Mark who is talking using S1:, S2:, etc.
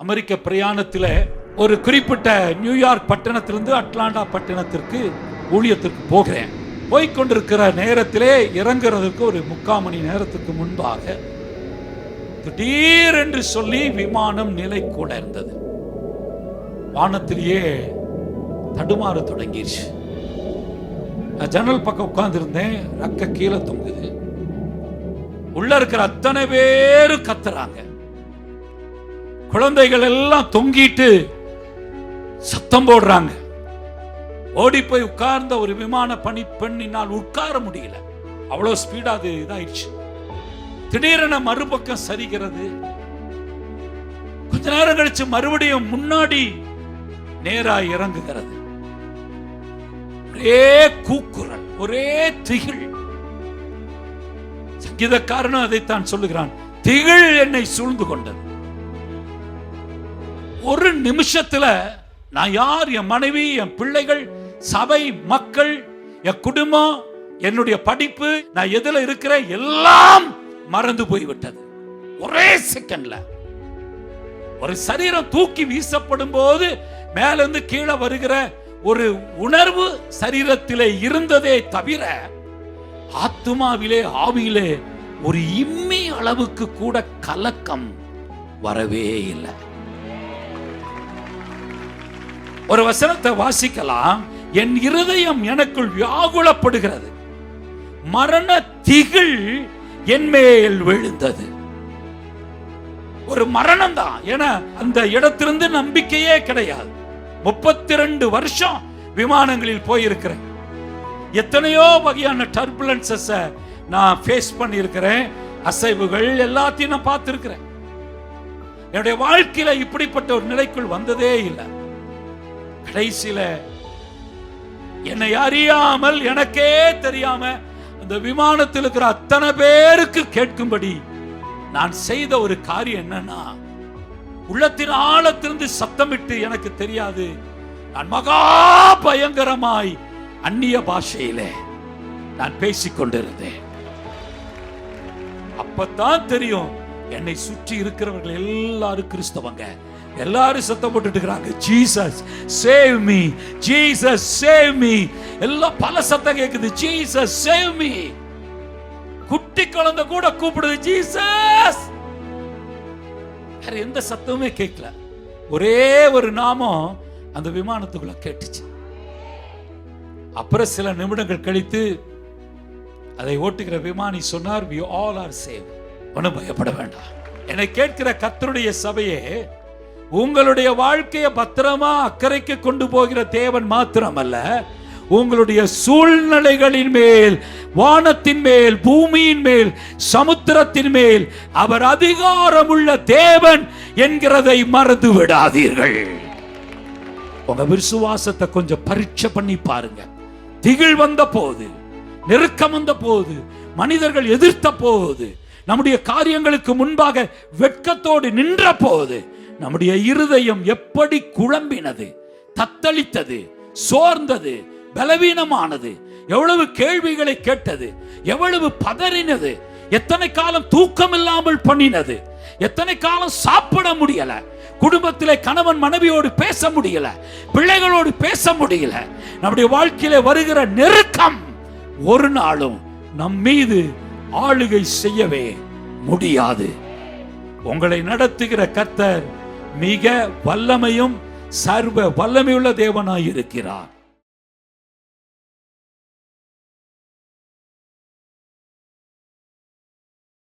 S1: அமெரிக்க பிரயாணத்தில் ஒரு குறிப்பிட்ட நியூயார்க் பட்டணத்திலிருந்து அட்லாண்டா பட்டணத்திற்கு ஊழியத்திற்கு போகிறேன். போய்கொண்டிருக்கிற நேரத்திலே இறங்குறதுக்கு ஒரு 3/4 மணி நேரத்துக்கு முன்பாக திடீரென்று சொல்லி விமானம் நிலை கூட இருந்தது. வானத்திலேயே தடுமாற தொடங்கிடுச்சு. நான் ஜன்னல் பக்கம் உட்கார்ந்து இருந்தேன். ரக்க கீழே தொங்குது. உள்ள இருக்கிற அத்தனை பேரு கத்துறாங்க. குழந்தைகள் எல்லாம் தொங்கிட்டு சத்தம் போடுறாங்க. ஓடி போய் உட்கார்ந்த ஒரு விமான பணி பெண்ணினால் உட்கார முடியல. அவ்வளவு ஸ்பீடா அது இதாயிடுச்சு. திடீரென மறுபக்கம் சரிகிறது. கொஞ்ச நேரம் கழிச்சு மறுபடியும் முன்னாடி நேரா இறங்குகிறது. ஒரே கூக்குரல், ஒரே திகில். சங்கீதக்காரனும் அதைத்தான் சொல்லுகிறான், திகில் என்னை சூழ்ந்து கொண்டது. ஒரு நிமிஷத்துல நான் யார், என் மனைவி, என் பிள்ளைகள், சபை, மக்கள், என் குடும்பம், என்னுடைய படிப்பு, நான் எதுல இருக்கிற எல்லாம் மறந்து போய்விட்டது. ஒரே செகண்ட்ல ஒரு சரீரம் தூக்கி வீசப்படும் போது மேலிருந்து கீழே வருகிற ஒரு உணர்வு சரீரத்திலே இருந்ததே தவிர ஆத்துமாவிலே, ஆவியிலே ஒரு இம்மி அளவுக்கு கூட கலக்கம் வரவே இல்லை. ஒரு வசனத்தை வாசிக்கலாம். என் இருதயம் எனக்குள் வியாகுலப்படுகிறது, மரண திகில் என் மேல் விழுந்தது. ஒரு மரணம் தான். ஏன்னா அந்த இடத்திலிருந்து நம்பிக்கையே கிடையாது. 32 வருஷம் விமானங்களில் போயிருக்கிறேன். எத்தனையோ வகையான டர்புலன்சஸ் நான் ஃபேஸ் பண்ணி இருக்கிறேன். அசைவுகள் எல்லாத்தையும் நான் பார்த்திருக்கிறேன். என்னுடைய வாழ்க்கையில இப்படிப்பட்ட ஒரு நிலைக்குள் வந்ததே இல்லை. கடைசியில என்னை அறியாமல், எனக்கே தெரியாம அந்த விமானத்தில் இருக்கிற அத்தனை பேருக்கு கேட்கும்படி நான் செய்த ஒரு காரியம் என்னன்னா, உள்ளத்தின் ஆழத்திலிருந்து சத்தமிட்டு, எனக்கு தெரியாது, நான் மகா பயங்கரமாய் அந்நிய பாஷையிலே நான் பேசிக் கொண்டிருந்தேன். அப்பதான் தெரியும், என்னை சுற்றி இருக்கிறவர்கள் எல்லாரும் கிறிஸ்தவங்க. எல்லாரும் சத்தம் போட்டுட்டு இருக்காங்க, Jesus save me, Jesus save me. எல்லாம் பல சத்தம் கேக்குது, ஜீசஸ் சேவ் மீ. குட்டி குழந்தை கூட கூப்பிடுது, ஜீசஸ். வேற எந்த சத்தமுமே கேட்கல. ஒரே ஒரு நாமம் அந்த விமானத்துக்குள்ள கேட்டுச்சு. அப்புறம் சில நிமிடங்கள் கழித்து அதை ஓட்டுகிற விமானி சொன்னார், we all are saved. ஒன்றும் பயப்பட வேண்டாம். என்னை கேட்கிற கர்த்தருடைய சபையே, உங்களுடைய வாழ்க்கையை பத்திரமா அக்கறைக்கு கொண்டு போகிற தேவன் மாத்திரமல்ல, உங்களுடைய சூழ்நிலைகளின் மேல், வானத்தின் மேல், பூமியின் மேல், சமுத்திரத்தின் மேல் அவர் அதிகாரமுள்ள தேவன் என்கிறதை மறந்து விடாதீர்கள். உங்க விசுவாசத்தை கொஞ்சம் பரீட்சை பண்ணி பாருங்க. திகில் வந்த போது, நெருக்கம் வந்த போது, மனிதர்கள் எதிர்த்த போது, நம்முடைய காரியங்களுக்கு முன்பாக வெட்கத்தோடு நின்ற போது நம்முடைய இருதயம் எப்படி குழம்பினது, தத்தளித்தது, சோர்ந்தது, பலவீனமானது, எவ்வளவு கேள்விகளை கேட்டது, எவ்வளவு பதறினது, எத்தனை காலம் தூக்கம் இல்லாமல் பண்ணினது, எத்தனை காலம் சாப்பிட முடியல, குடும்பத்திலே கணவன் மனைவியோடு பேச முடியல, பிள்ளைகளோடு பேச முடியல. நம்முடைய வாழ்க்கையிலே வருகிற நெருக்கம் ஒரு நாளும் நம் மீது ஆளுகை செய்யவே முடியாது. உங்களை நடத்துகிற கர்த்தர் மிக வல்லமையும் சர்வ வல்லமையுள்ள தேவனாய் இருக்கிறார்.